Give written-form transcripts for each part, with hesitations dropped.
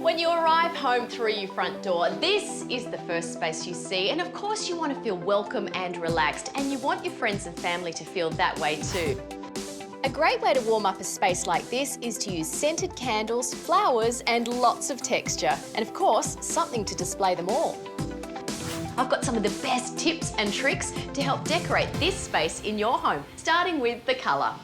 When you arrive home through your front door, this is the first space you see, and of course you want to feel welcome and relaxed, and you want your friends and family to feel that way too. A great way to warm up a space like this is to use scented candles, flowers and lots of texture, and of course something to display them all. I've got some of the best tips and tricks to help decorate this space in your home, starting with the colour.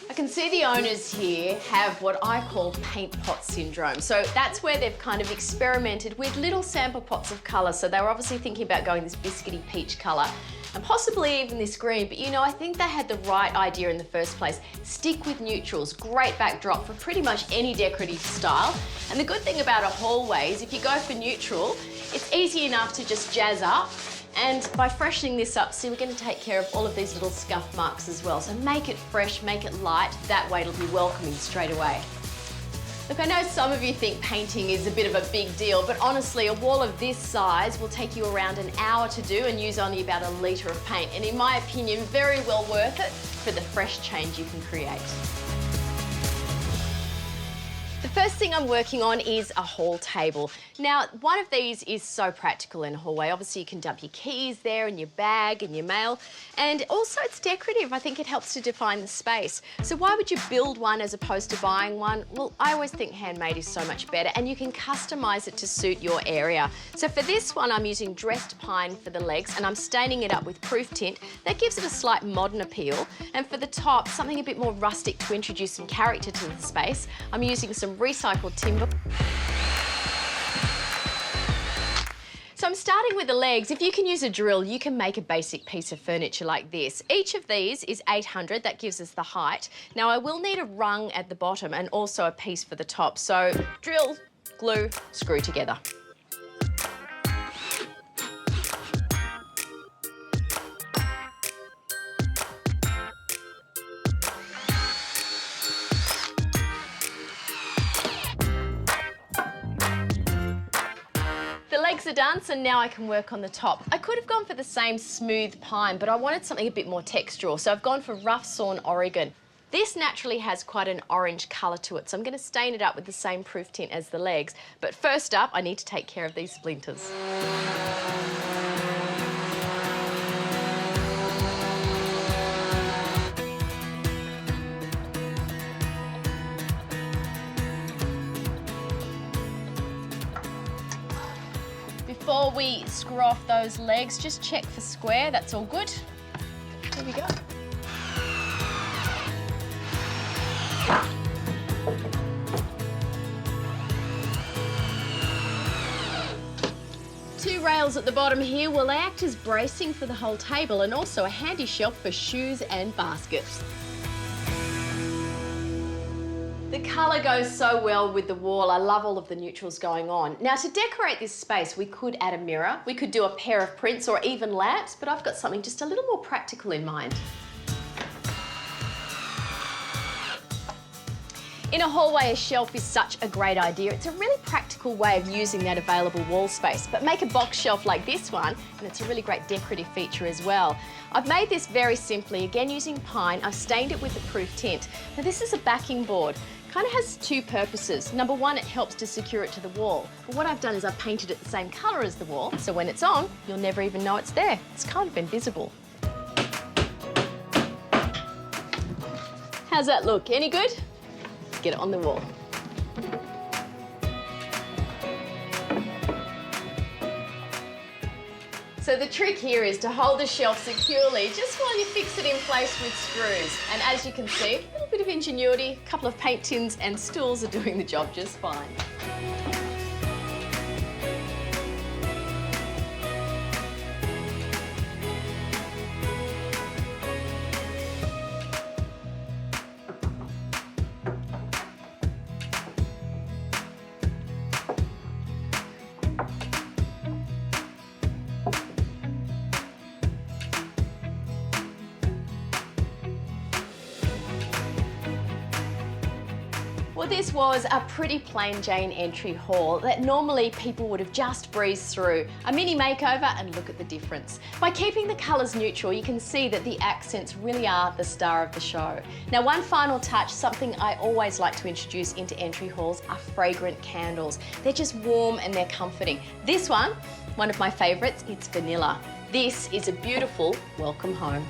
I can see the owners here have what I call paint pot syndrome. So that's where they've kind of experimented with little sample pots of colour. So they were obviously thinking about going this biscuity peach colour and possibly even this green, but you know, I think they had the right idea in the first place. Stick with neutrals, great backdrop for pretty much any decorative style. And the good thing about a hallway is if you go for neutral, it's easy enough to just jazz up. And by freshening this up, see, we're going to take care of all of these little scuff marks as well. So make it fresh, make it light, that way it'll be welcoming straight away. Look, I know some of you think painting is a bit of a big deal, but honestly, a wall of this size will take you around an hour to do and use only about 1 litre of paint. And in my opinion, very well worth it for the fresh change you can create. The first thing I'm working on is a hall table. Now, one of these is so practical in a hallway. Obviously, you can dump your keys there and your bag and your mail. And also, it's decorative. I think it helps to define the space. So why would you build one as opposed to buying one? Well, I always think handmade is so much better, and you can customise it to suit your area. So for this one, I'm using dressed pine for the legs, and I'm staining it up with proof tint. That gives it a slight modern appeal. And for the top, something a bit more rustic to introduce some character to the space. I'm using some recycled timber. So I'm starting with the legs. If you can use a drill, you can make a basic piece of furniture like this. Each of these is 800, that gives us the height. Now I will need a rung at the bottom and also a piece for the top. So drill, glue, screw together. The legs are done, so now I can work on the top. I could have gone for the same smooth pine, but I wanted something a bit more textural, so I've gone for rough sawn Oregon. This naturally has quite an orange colour to it, so I'm going to stain it up with the same proof tint as the legs. But first up, I need to take care of these splinters. Before we screw off those legs, just check for square, that's all good. There we go. Two rails at the bottom here will act as bracing for the whole table and also a handy shelf for shoes and baskets. The colour goes so well with the wall. I love all of the neutrals going on. Now, to decorate this space, we could add a mirror, we could do a pair of prints or even lamps, but I've got something just a little more practical in mind. In a hallway, a shelf is such a great idea. It's a really practical way of using that available wall space. But make a box shelf like this one, and it's a really great decorative feature as well. I've made this very simply, again using pine. I've stained it with the proof tint. Now this is a backing board. Kind of has two purposes. Number one, it helps to secure it to the wall. But what I've done is I've painted it the same colour as the wall, so when it's on, you'll never even know it's there. It's kind of invisible. How's that look? Any good? Get it on the wall. So the trick here is to hold the shelf securely just while you fix it in place with screws. And as you can see, a little bit of ingenuity, a couple of paint tins and stools are doing the job just fine. Well, this was a pretty plain Jane entry haul that normally people would have just breezed through. A mini makeover, and look at the difference. By keeping the colours neutral, you can see that the accents really are the star of the show. Now, one final touch, something I always like to introduce into entry hauls, are fragrant candles. They're just warm and they're comforting. This one of my favourites, it's vanilla. This is a beautiful welcome home.